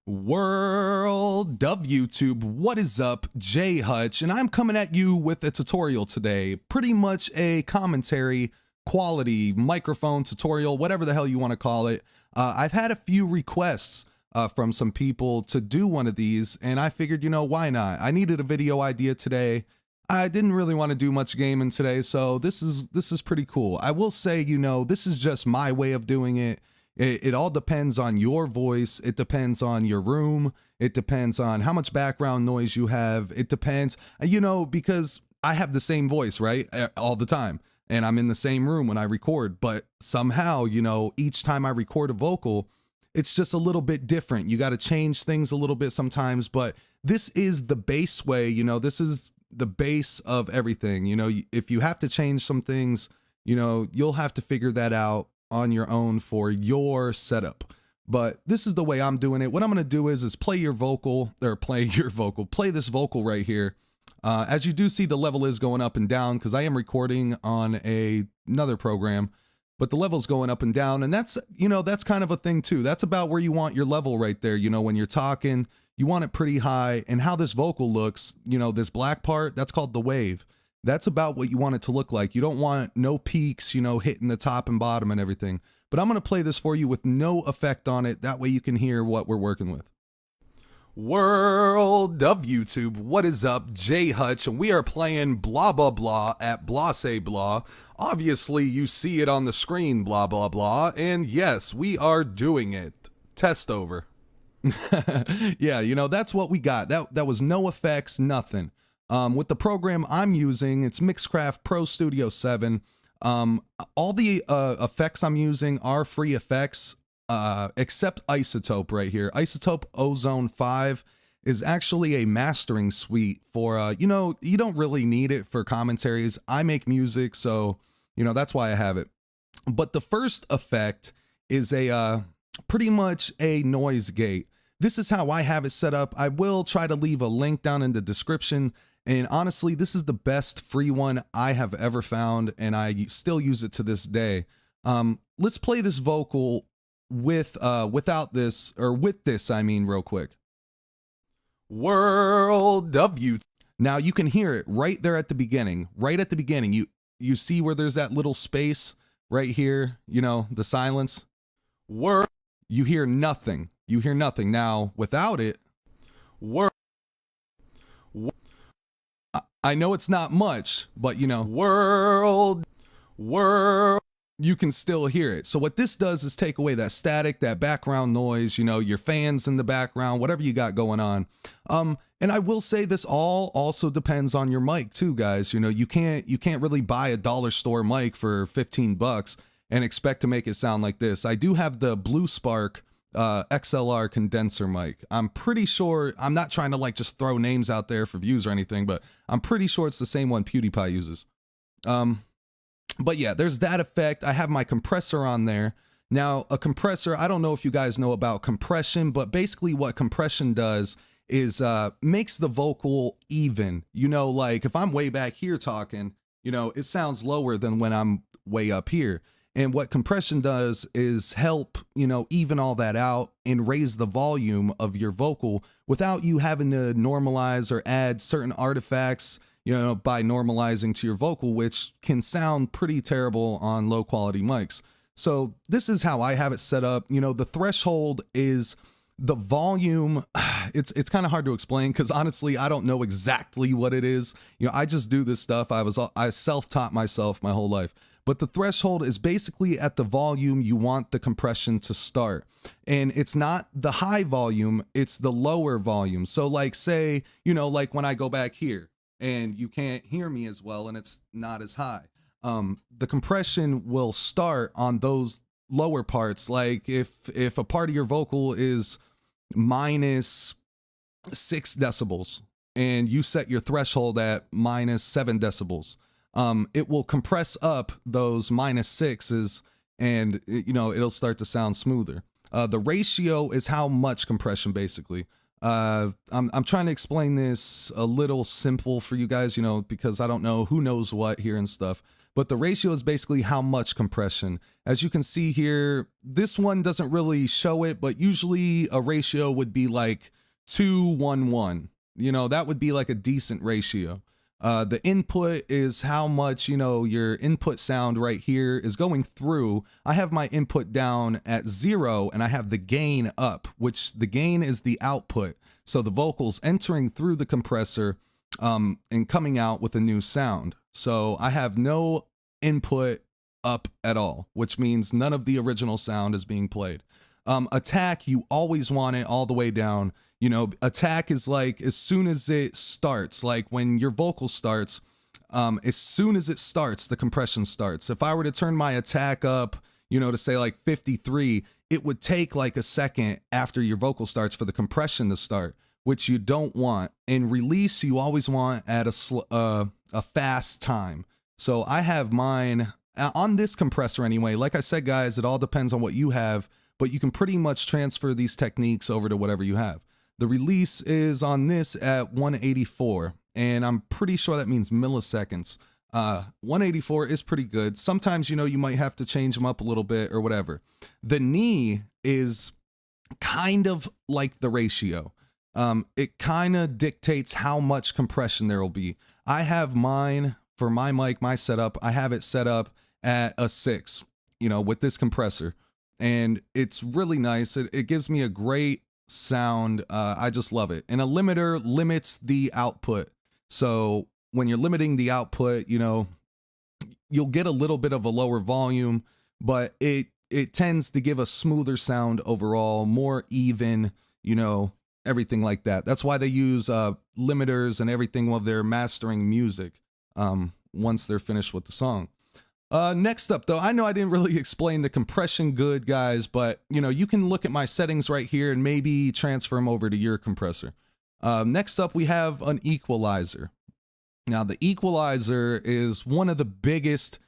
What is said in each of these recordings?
World of YouTube, what is up? Jay Hutch, and I'm coming at you with a tutorial today. Pretty much a commentary, quality, microphone tutorial, whatever the hell you want to call it. I've had a few requests from some people to do one of these, and I figured, why not? I needed a video idea today. I didn't really want to do much gaming today, so this is pretty cool. I will say, this is just my way of doing it. It all depends on your voice. It depends on your room. It depends on how much background noise you have. It depends, because I have the same voice, right? All the time. And I'm in the same room when I record. But somehow, each time I record a vocal, it's just a little bit different. You got to change things a little bit sometimes. But this is the base way, this is the base of everything. If you have to change some things, you'll have to figure that out on your own for your setup. But this is the way I'm doing it. What I'm going to do is play this vocal right here. As you do see, the level is going up and down because I am recording on another program, but the level's going up and down, and that's kind of a thing too. That's about where you want your level right there. When you're talking, you want it pretty high, and how this vocal looks, this black part, that's called the wave. That's about what you want it to look like. You don't want no peaks, hitting the top and bottom and everything. But I'm going to play this for you with no effect on it. That way you can hear what we're working with. World of YouTube, what is up? Jay Hutch, and we are playing blah blah blah at blah say blah. Obviously, you see it on the screen, blah blah blah. And yes, we are doing it. Test over. Yeah, that's what we got. That was no effects, nothing. With the program I'm using, it's Mixcraft Pro Studio 7. All the effects I'm using are free effects, except Isotope right here. Isotope Ozone 5 is actually a mastering suite for, you don't really need it for commentaries. I make music, so, that's why I have it. But the first effect is pretty much a noise gate. This is how I have it set up. I will try to leave a link down in the description. And honestly, this is the best free one I have ever found, and I still use it to this day. Let's play this vocal with this, I mean, real quick. World of You. Now you can hear it right there at the beginning. Right at the beginning, you see where there's that little space right here, the silence. You hear nothing. You hear nothing. Now, without it, I know it's not much, but world, you can still hear it. So what this does is take away that static, that background noise, your fans in the background, whatever you got going on. And I will say this also depends on your mic too, guys. You can't really buy a dollar store mic for 15 bucks and expect to make it sound like this. I do have the Blue Spark XLR condenser mic. I'm pretty sure, I'm not trying to just throw names out there for views or anything, but I'm pretty sure it's the same one PewDiePie uses. But yeah, there's that effect. I have my compressor on there. Now, a compressor, I don't know if you guys know about compression, but basically what compression does is makes the vocal even. Like if I'm way back here talking, it sounds lower than when I'm way up here. And what compression does is help, even all that out and raise the volume of your vocal without you having to normalize or add certain artifacts, by normalizing to your vocal, which can sound pretty terrible on low quality mics. So this is how I have it set up. The threshold is the volume. It's kind of hard to explain because honestly, I don't know exactly what it is. I just do this stuff. I self-taught myself my whole life. But the threshold is basically at the volume you want the compression to start. And it's not the high volume, it's the lower volume. So like say, like when I go back here and you can't hear me as well and it's not as high, the compression will start on those lower parts. Like if a part of your vocal is -6 decibels and you set your threshold at -7 decibels, it will compress up those -6s and it'll start to sound smoother. The ratio is how much compression basically. I'm trying to explain this a little simple for you guys, because I don't know who knows what here and stuff. but the ratio is basically how much compression. As you can see here, this one doesn't really show it, but usually a ratio would be like 2:1:1. You know, that would be like a decent ratio. The input is how much, you know, your input sound right here is going through. I have my input down at 0 and I have the gain up, which the gain is the output. So the vocals entering through the compressor and coming out with a new sound. So I have no input up at all, which means none of the original sound is being played. Attack, you always want it all the way down. You know, attack is like as soon as it starts, like when your vocal starts, as soon as it starts, the compression starts. If I were to turn my attack up, you know, to say like 53, it would take like a second after your vocal starts for the compression to start, which you don't want. In release, you always want at a fast time. So I have mine on this compressor anyway. Like I said, guys, it all depends on what you have, but you can pretty much transfer these techniques over to whatever you have. The release is on this at 184, and I'm pretty sure that means milliseconds. 184 is pretty good. Sometimes, you know, you might have to change them up a little bit or whatever. The knee is kind of like the ratio. It kind of dictates how much compression there will be. I have mine for my mic, my setup. I have it set up at a 6, you know, with this compressor, and it's really nice. It gives me a great sound. I just love it. And a limiter limits the output. So when you're limiting the output, you know, you'll get a little bit of a lower volume, but it tends to give a smoother sound overall, more even, you know, everything like that. That's why they use limiters and everything while they're mastering music once they're finished with the song. Next up though, I know I didn't really explain the compression good, guys, but you know, you can look at my settings right here and maybe transfer them over to your compressor. Next up, we have an equalizer. Now the equalizer is one of the biggest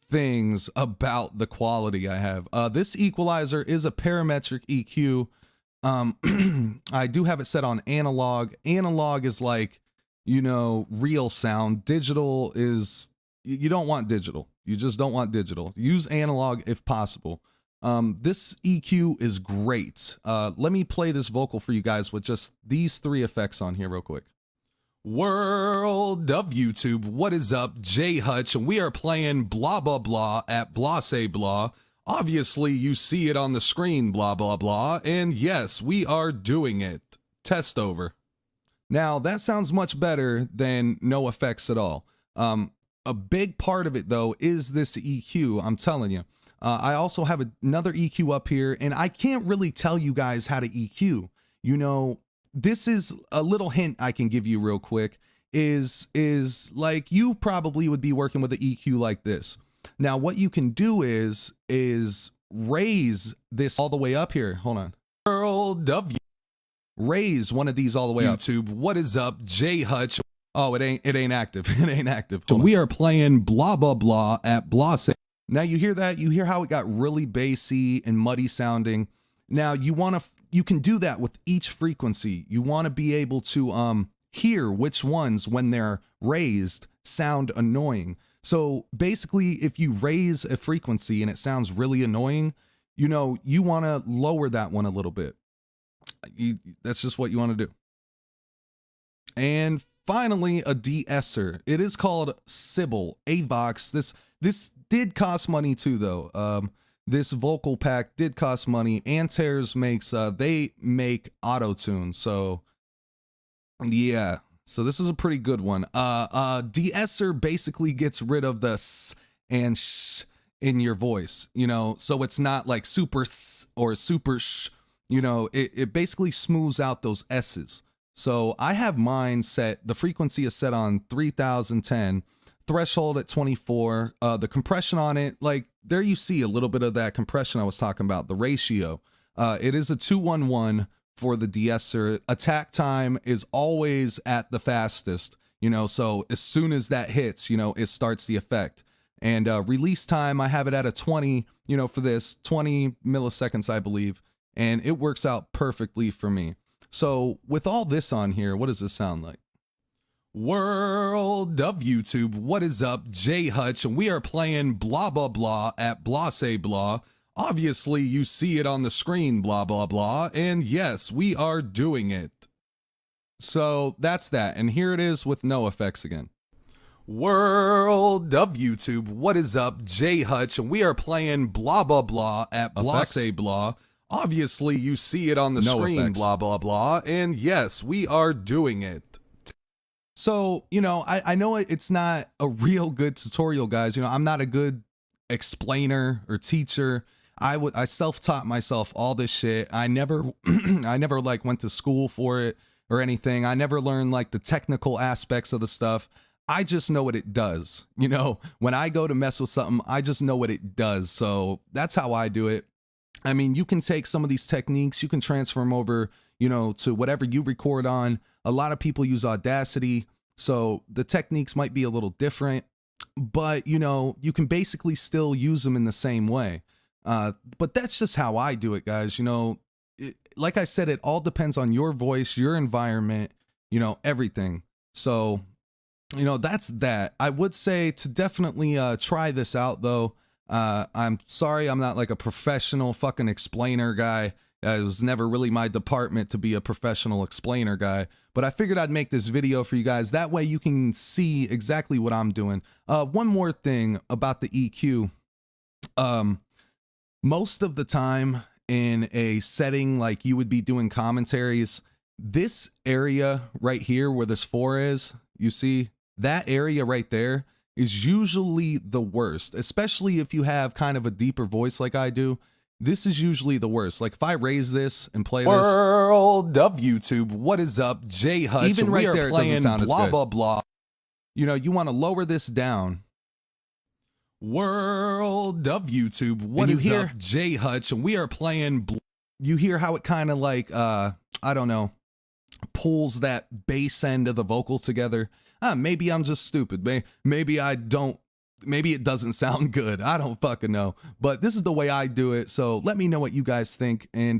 things about the quality I have. This equalizer is a parametric EQ. I do have it set on analog. Analog is like, you know, real sound. Digital is, you don't want digital. You just don't want digital. Use analog if possible. This EQ is great. Let me play this vocal for you guys with just these 3 effects on here real quick. World of YouTube, what is up? Jay Hutch, and we are playing blah blah blah at blah say blah. Obviously, you see it on the screen, blah blah blah, and yes, we are doing it. Test over. Now, that sounds much better than no effects at all. A big part of it, though, is this EQ, I'm telling you. I also have another EQ up here, and I can't really tell you guys how to EQ. You know, this is a little hint I can give you real quick, is like you probably would be working with an EQ like this. Now, what you can do is raise this all the way up here. Hold on. World of raise one of these all the way up. YouTube, what is up? Jay Hutch. Oh, it ain't active. It ain't active. So we are playing blah blah blah at blah say. Now you hear that? You hear how it got really bassy and muddy sounding. Now you can do that with each frequency. You want to be able to hear which ones, when they're raised, sound annoying. So basically, if you raise a frequency and it sounds really annoying, you know, you want to lower that one a little bit. That's just what you want to do. And finally, a de-esser. It is called Sybil Avox. This did cost money too, though. This vocal pack did cost money. Antares makes, they make auto-tune. So yeah, so this is a pretty good one. De-esser basically gets rid of the s and sh in your voice, you know, so it's not like super s or super sh, you know, it basically smooths out those S's. So I have mine set, the frequency is set on 3010, threshold at 24, the compression on it, like there you see a little bit of that compression I was talking about, the ratio. It is a 2:1:1 for the de-esser. Attack time is always at the fastest, you know, so as soon as that hits, you know, it starts the effect. And release time, I have it at a 20, you know, for this, 20 milliseconds, I believe, and it works out perfectly for me. So with all this on here, what does this sound like? World of YouTube, what is up? Jay Hutch, and we are playing blah blah blah at blah say blah. Obviously, you see it on the screen, blah blah blah, and yes, we are doing it. So that's that, and here it is with no effects again. World of YouTube, what is up? Jay Hutch, and we are playing blah blah blah at blah say blah. Obviously, you see it on the screen, blah blah blah, and yes, we are doing it. So, you know, I know it's not a real good tutorial, guys. You know, I'm not a good explainer or teacher. I self-taught myself all this shit. I never like went to school for it or anything. I never learned like the technical aspects of the stuff. I just know what it does. You know, when I go to mess with something, I just know what it does. So that's how I do it. I mean, you can take some of these techniques, you can transfer them over, you know, to whatever you record on. A lot of people use Audacity, so the techniques might be a little different, but you know, you can basically still use them in the same way. But that's just how I do it, guys. You know, like I said, it all depends on your voice, your environment, you know, everything. So, you know, that's that. I would say to definitely try this out though. I'm sorry I'm not like a professional fucking explainer guy. It was never really my department to be a professional explainer guy, but I figured I'd make this video for you guys. That way you can see exactly what I'm doing. One more thing about the EQ. Most of the time in a setting like you would be doing commentaries, this area right here where this 4 is, you see that area right there is usually the worst, especially if you have kind of a deeper voice like I do. This is usually the worst. Like if I raise this and play this. World of YouTube, what is up? Jay Hutch. Even right there, it doesn't sound as good. Blah, blah, blah. You know, you want to lower this down. World of YouTube, what is up? Jay Hutch, and we are playing. You hear how it kind of like, I don't know, pulls that bass end of the vocal together. Maybe I'm just stupid. Maybe I don't. Maybe it doesn't sound good. I don't fucking know. But this is the way I do it. So let me know what you guys think. And,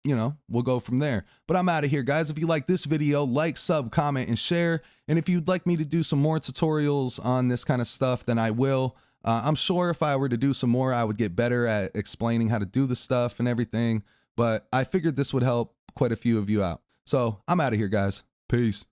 you know, we'll go from there. But I'm out of here, guys. If you like this video, like, sub, comment, and share. And if you'd like me to do some more tutorials on this kind of stuff, then I will. I'm sure if I were to do some more, I would get better at explaining how to do the stuff and everything. But I figured this would help quite a few of you out. So I'm out of here, guys. Peace.